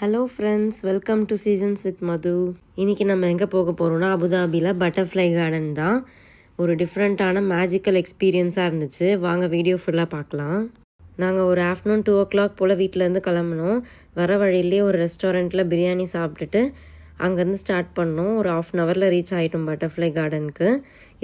Hello friends, welcome to seasons with Madhu. இன்றைக்கி நம்ம எங்கே போக போகிறோம்னா அபுதாபியில் பட்டர்ஃப்ளை கார்டன் தான். ஒரு டிஃப்ரெண்ட்டான மேஜிக்கல் எக்ஸ்பீரியன்ஸாக இருந்துச்சு. வாங்க வீடியோ ஃபுல்லாக பார்க்கலாம். நாங்கள் ஒரு ஆஃப்டர்நூன் 2 o'clock போல் வீட்டிலேருந்து கிளம்பினோம். வர வழியிலே ஒரு ரெஸ்டாரண்ட்டில் பிரியாணி சாப்பிட்டுட்டு அங்கேருந்து ஸ்டார்ட் பண்ணோம். ஒரு 1/2 hourல ரீச் ஆகிட்டோம் பட்டர்ஃப்ளை கார்டனுக்கு.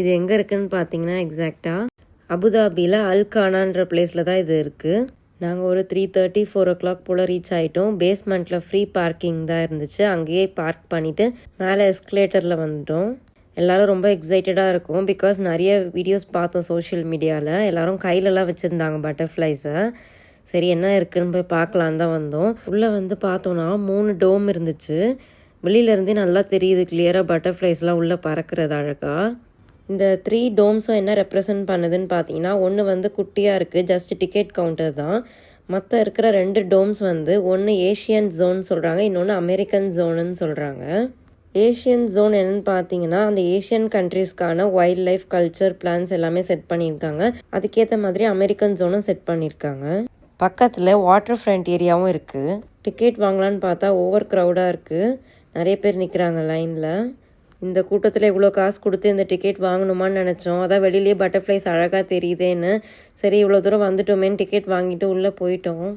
இது எங்கே இருக்குதுன்னு பார்த்தீங்கன்னா எக்ஸாக்டாக அபுதாபியில் அல்கானான்ற பிளேஸில் தான் இது இருக்குது. நாங்கள் ஒரு 3:30 4 o'clock போல் ரீச் ஆகிட்டோம். பேஸ்மெண்ட்டில் ஃப்ரீ பார்க்கிங் தான் இருந்துச்சு. அங்கேயே பார்க் பண்ணிவிட்டு மேலே எஸ்கலேட்டரில் வந்துட்டோம். எல்லோரும் ரொம்ப எக்ஸைட்டடாக இருக்கும். பிகாஸ் நிறைய வீடியோஸ் பார்த்தோம் சோஷியல் மீடியாவில். எல்லோரும் கையிலலாம் வச்சுருந்தாங்க பட்டர்ஃப்ளைஸை. சரி என்ன இருக்குதுன்னு போய் பார்க்கலான்னு தான் வந்தோம். உள்ளே வந்து பார்த்தோன்னா 3 டோம் இருந்துச்சு. வெளியிலேருந்தே நல்லா தெரியுது கிளியராக பட்டர்ஃப்ளைஸ்லாம் உள்ளே பறக்கிறது அழகாக. இந்த 3 டோம்ஸும் என்ன ரெப்ரசன்ட் பண்ணுதுன்னு பார்த்தீங்கன்னா, ஒன்று வந்து குட்டியாக இருக்குது, ஜஸ்ட் டிக்கெட் கவுண்டர் தான். மற்ற இருக்கிற 2 டோம்ஸ் வந்து ஒன்று ஏஷியன் ஜோன் சொல்கிறாங்க, இன்னொன்று அமெரிக்கன் ஜோனுன்னு சொல்கிறாங்க. ஏஷியன் ஜோன் என்னென்னு பார்த்தீங்கன்னா, அந்த ஏஷியன் கண்ட்ரீஸ்க்கான வைல்ட் லைஃப், கல்ச்சர், பிளான்ஸ் எல்லாமே செட் பண்ணியிருக்காங்க. அதுக்கேற்ற மாதிரி அமெரிக்கன் ஜோனும் செட் பண்ணியிருக்காங்க. பக்கத்தில் வாட்டர் ஃப்ரண்ட் ஏரியாவும் இருக்குது. டிக்கெட் வாங்கலான்னு பார்த்தா ஓவர் க்ரௌடாக இருக்குது. நிறைய பேர் நிற்கிறாங்க லைனில். இந்த கூட்டத்தில் இவ்வளோ காசு கொடுத்து இந்த டிக்கெட் வாங்கணுமான்னு நினச்சோம். அதான் வெளியிலேயே பட்டர்ஃப்ளைஸ் அழகாக தெரியுதேன்னு சரி இவ்வளோ தூரம் வந்துட்டோமேன்னு டிக்கெட் வாங்கிட்டு உள்ளே போயிட்டோம்.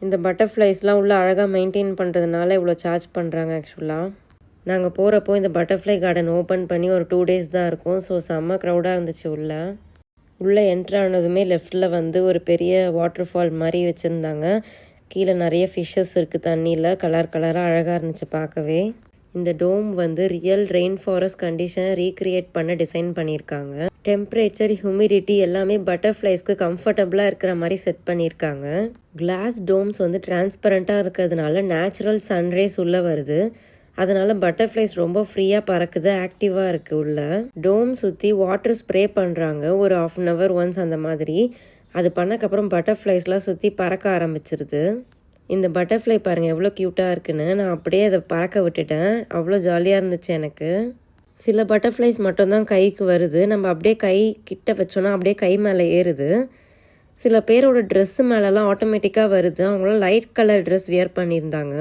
இந்த பட்டர்ஃப்ளைஸ்லாம் உள்ளே அழகாக மெயின்டைன் பண்ணுறதுனால இவ்வளோ சார்ஜ் பண்ணுறாங்க. ஆக்சுவலாக நாங்கள் போகிறப்போ இந்த பட்டர்ஃப்ளை கார்டன் ஓப்பன் பண்ணி ஒரு 2 days தான் இருக்கும். ஸோ செம்ம க்ரௌடாக இருந்துச்சு. உள்ளே என்ட்ரு ஆனதுமே லெஃப்டில் வந்து ஒரு பெரிய வாட்டர் ஃபால் மாதிரி வச்சுருந்தாங்க. கீழே நிறைய ஃபிஷ்ஷஸ் இருக்குது தண்ணியில். கலர் கலராக அழகாக இருந்துச்சு பார்க்கவே. இந்த டோம் வந்து ரியல் ரெயின் ஃபாரஸ்ட் கண்டிஷனை ரீக்ரியேட் பண்ண டிசைன் பண்ணியிருக்காங்க. டெம்பரேச்சர், ஹியூமிடிட்டி எல்லாமே பட்டர்ஃப்ளைஸ்க்கு கம்ஃபர்டபுளாக இருக்கிற மாதிரி செட் பண்ணியிருக்காங்க. கிளாஸ் டோம்ஸ் வந்து டிரான்ஸ்பரண்ட்டாக இருக்கிறதுனால நேச்சுரல் சன்ரைஸ் உள்ளே வருது. அதனால பட்டர்ஃப்ளைஸ் ரொம்ப ஃப்ரீயாக பறக்குது, ஆக்டிவாக இருக்குது உள்ள. டோம் சுற்றி வாட்டர் ஸ்ப்ரே பண்ணுறாங்க ஒரு 1/2 hour ஒன்ஸ் அந்த மாதிரி. அது பண்ணக்கப்புறம் பட்டர்ஃப்ளைஸ்லாம் சுற்றி பறக்க ஆரம்பிச்சிருது. இந்த பட்டர்ஃப்ளை பாருங்கள் எவ்வளோ க்யூட்டாக இருக்குன்னு. நான் அப்படியே அதை பறக்க விட்டுட்டேன். அவ்வளோ ஜாலியாக இருந்துச்சு எனக்கு. சில பட்டர்ஃப்ளைஸ் மட்டும்தான் கைக்கு வருது. நம்ம அப்படியே கை கிட்ட வச்சோன்னா அப்படியே கை மேலே ஏறுது. சில பேரோட ட்ரெஸ்ஸு மேலெலாம் ஆட்டோமேட்டிக்காக வருது. அவங்களாம் லைட் கலர் ட்ரெஸ் வியர் பண்ணியிருந்தாங்க.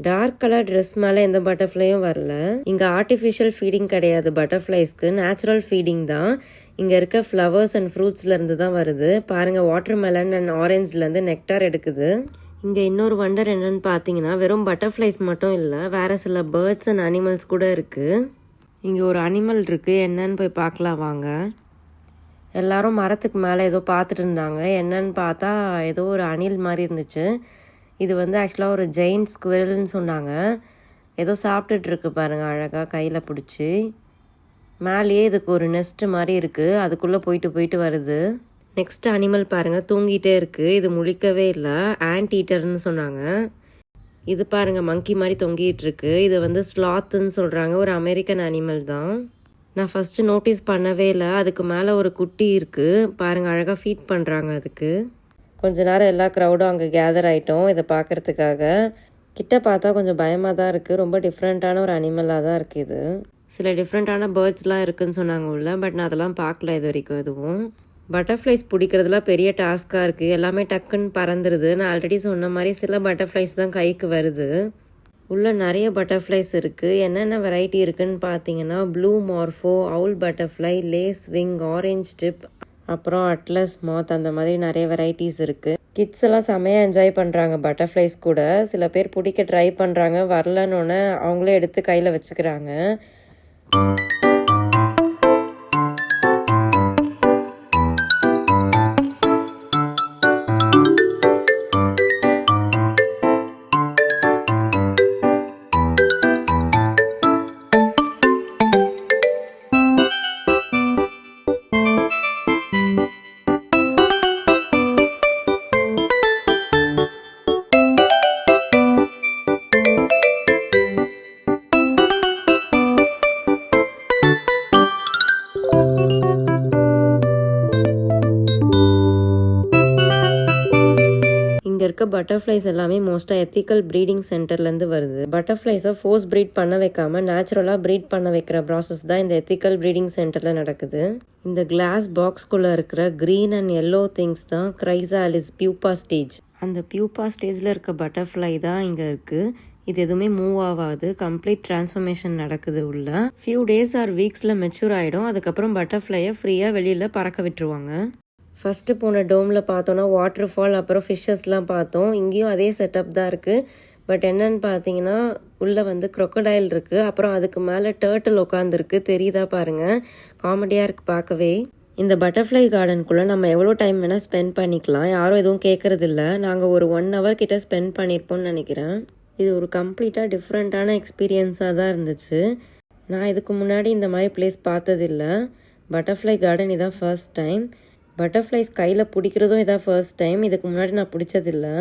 டார்க் கலர் ட்ரெஸ் மேலே எந்த பட்டர்ஃப்ளையும் வரல. இங்கே ஆர்டிஃபிஷியல் ஃபீடிங் கிடையாது பட்டர்ஃப்ளைஸ்க்கு, நேச்சுரல் ஃபீடிங் தான். இங்கே இருக்க ஃப்ளவர்ஸ் அண்ட் ஃப்ரூட்ஸ்லேருந்து தான் வருது. பாருங்கள், வாட்டர் மெலன் அண்ட் ஆரஞ்சுலேருந்து நெக்டார் எடுக்குது. இங்கே இன்னொரு வண்டர் என்னன்னு பார்த்தீங்கன்னா, வெறும் பட்டர்ஃப்ளைஸ் மட்டும் இல்லை, வேறு சில பேர்ட்ஸ் அண்ட் அனிமல்ஸ் கூட இருக்குது. இங்கே ஒரு அனிமல் இருக்குது, என்னன்னு போய் பார்க்கலாம் வாங்க. எல்லாரும் மரத்துக்கு மேலே ஏதோ பார்த்துட்டு இருந்தாங்க. என்னன்னு பார்த்தா ஏதோ ஒரு அணில் மாதிரி இருந்துச்சு. இது வந்து ஆக்சுவலாக ஒரு ஜெயின்ட் ஸ்குவிரல்னு சொன்னாங்க. ஏதோ சாப்பிட்டுட்ருக்கு பாருங்கள் அழகாக கையில் பிடிச்சி. மேலேயே இதுக்கு ஒரு நெஸ்ட் மாதிரி இருக்குது, அதுக்குள்ளே போயிட்டு வருது. நெக்ஸ்ட் அனிமல் பாருங்கள், தூங்கிட்டே இருக்குது. இது முழிக்கவே இல்லை, ஆண்ட் ஈட்டர்னு சொன்னாங்க. இது பாருங்கள் மங்கி மாதிரி தொங்கிட்டு இருக்கு. இது வந்து ஸ்லாத்துன்னு சொல்கிறாங்க, ஒரு அமெரிக்கன் அனிமல் தான். நான் ஃபஸ்ட்டு நோட்டீஸ் பண்ணவே இல்லை. அதுக்கு மேலே ஒரு குட்டி இருக்குது பாருங்கள், அழகாக ஃபீட் பண்ணுறாங்க அதுக்கு. கொஞ்ச நேரம் எல்லா க்ரௌடும் அங்கே கேதர் ஆகிட்டோம் இதை பார்க்குறதுக்காக. கிட்ட பார்த்தா கொஞ்சம் பயமாக தான் இருக்குது. ரொம்ப டிஃப்ரெண்ட்டான ஒரு அனிமலாக தான் இருக்குது இது. சில டிஃப்ரெண்ட்டான பேர்ட்ஸ்லாம் இருக்குதுன்னு சொன்னாங்க உள்ள, பட் நான் அதெல்லாம் பார்க்கல இது வரைக்கும் எதுவும். பட்டர்ஃப்ளைஸ் பிடிக்கிறதுலாம் பெரிய டாஸ்க்காக இருக்குது. எல்லாமே டக்குன்னு பறந்துடுது. நான் ஆல்ரெடி சொன்ன மாதிரி சில பட்டர்ஃப்ளைஸ் தான் கைக்கு வருது. உள்ளே நிறைய பட்டர்ஃப்ளைஸ் இருக்குது. என்னென்ன வெரைட்டி இருக்குதுன்னு பார்த்தீங்கன்னா, ப்ளூ மார்ஃபோ, அவுல் பட்டர்ஃப்ளை, லேஸ் விங், ஆரஞ்ச் ஸ்டிப், அப்புறம் அட்லஸ் மாத், அந்த மாதிரி நிறைய வெரைட்டிஸ் இருக்குது. கிட்ஸ் எல்லாம் செமையாக என்ஜாய் பண்ணுறாங்க பட்டர்ஃப்ளைஸ் கூட. சில பேர் பிடிக்க ட்ரை பண்ணுறாங்க, வரலன்னொன்னே அவங்களே எடுத்து கையில் வச்சுக்கிறாங்க. இருக்க பட்டர்ஃப்ளைஸ் எல்லாமே மோஸ்ட்டாக எத்திக்கல் ப்ரீடிங் சென்டர்லேருந்து வருது. பட்டர்ஃப்ளைஸை ஃபோர்ஸ் ப்ரீட் பண்ண வைக்காமல் நேச்சுரலாக ப்ரீட் பண்ண வைக்கிற ப்ராசஸ் தான் இந்த எத்திக்கல் ப்ரீடிங் சென்டரில் நடக்குது. இந்த கிளாஸ் பாக்ஸ்குள்ளே இருக்கிற க்ரீன் அண்ட் எல்லோ திங்ஸ் தான் கிரைசாலிஸ் பியூப்பா ஸ்டேஜ். அந்த பியூப்பா ஸ்டேஜில் இருக்க பட்டர்ஃப்ளை தான் இங்கே இருக்குது. இது எதுவுமே மூவ் ஆகாது, கம்ப்ளீட் டிரான்ஸ்ஃபர்மேஷன் நடக்குது உள்ள. ஃபியூ டேஸ் ஆர் வீக்ஸில் மெச்சூர் ஆகிடும். அதுக்கப்புறம் பட்டர்ஃப்ளையை ஃப்ரீயாக வெளியில் பறக்க விட்டுருவாங்க. ஃபஸ்ட்டு போன டோமில் பார்த்தோன்னா வாட்டர் ஃபால், அப்புறம் ஃபிஷ்ஷஸ்லாம் பார்த்தோம். இங்கேயும் அதே செட்டப் தான் இருக்குது. பட் என்னன்னு பார்த்தீங்கன்னா உள்ளே வந்து crocodile இருக்குது, அப்புறம் அதுக்கு மேலே டர்ட்டில் உட்காந்துருக்கு. தெரியுதா பாருங்கள், காமெடியாக இருக்குது பார்க்கவே. இந்த பட்டர்ஃப்ளை கார்டனுக்குள்ளே நம்ம எவ்வளோ டைம் வேணால் ஸ்பெண்ட் பண்ணிக்கலாம், யாரும் எதுவும் கேட்குறதில்ல. நாங்கள் ஒரு 1 hour கிட்ட ஸ்பெண்ட் பண்ணியிருப்போம்னு நினைக்கிறேன். இது ஒரு கம்ப்ளீட்டாக டிஃப்ரெண்ட்டான எக்ஸ்பீரியன்ஸாக தான் இருந்துச்சு. நான் இதுக்கு முன்னாடி இந்த மாதிரி பிளேஸ் பார்த்ததில்ல. பட்டர்ஃப்ளை கார்டன் இதான் ஃபர்ஸ்ட் டைம். பட்டர்ஃப்ளைஸ் கையில் பிடிக்கிறதும் இதான் ஃபர்ஸ்ட் டைம். இதுக்கு முன்னாடி நான் பிடிச்சதில்லை.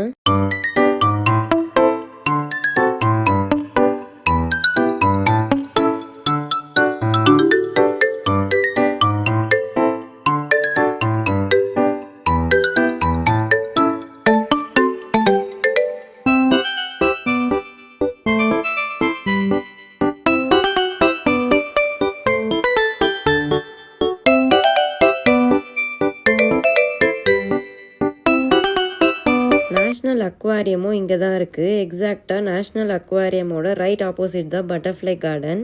நேஷ்னல் அக்வாரியமும் இங்கே தான் இருக்குது. எக்ஸாக்டாக நேஷ்னல் அக்வாரியமோட ரைட் ஆப்போசிட் தான் பட்டர்ஃப்ளை கார்டன்.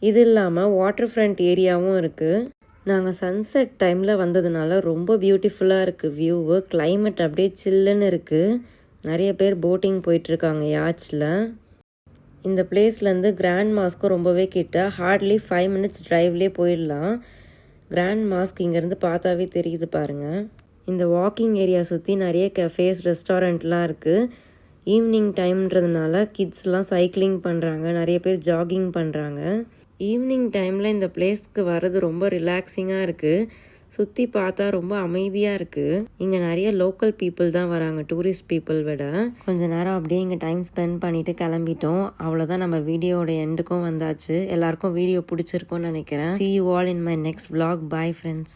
இது இல்லாமல் வாட்டர் ஃப்ரண்ட் ஏரியாவும் இருக்குது. நாங்கள் சன்செட் டைமில் வந்ததுனால ரொம்ப பியூட்டிஃபுல்லாக இருக்குது வியூவு. கிளைமேட் அப்படியே சில்லுன்னு இருக்குது. நிறைய பேர் போட்டிங் போயிட்டுருக்காங்க யாட்சில். இந்த பிளேஸ்லேருந்து கிராண்ட் மாஸ்க்கும் ரொம்பவே கிட்ட, ஹார்ட்லி 5 minutes ட்ரைவ்லேயே போயிடலாம். கிராண்ட் மாஸ்க் இங்கேருந்து பார்த்தாவே தெரியுது பாருங்கள். இந்த வாக்கிங் ஏரியா சுற்றி நிறைய கஃபேஸ், ரெஸ்டாரண்ட்லாம் இருக்குது. ஈவினிங் டைம்ன்றதுனால கிட்ஸ்லாம் சைக்கிளிங் பண்ணுறாங்க, நிறைய பேர் ஜாகிங் பண்ணுறாங்க. ஈவினிங் டைமில் இந்த பிளேஸ்க்கு வர்றது ரொம்ப ரிலாக்ஸிங்காக இருக்குது. சுற்றி பார்த்தா ரொம்ப அமைதியாக இருக்குது. இங்கே நிறைய லோக்கல் பீப்புள் தான் வராங்க, டூரிஸ்ட் பீப்புள் விட. கொஞ்ச நேரம் அப்படியே இங்கே டைம் ஸ்பெண்ட் பண்ணிவிட்டு கிளம்பிட்டோம். அவ்வளோதான், நம்ம வீடியோட எண்டுக்கும் வந்தாச்சு. எல்லாருக்கும் வீடியோ பிடிச்சிருக்கும்னு நினைக்கிறேன். See you all in my next vlog. Bye friends.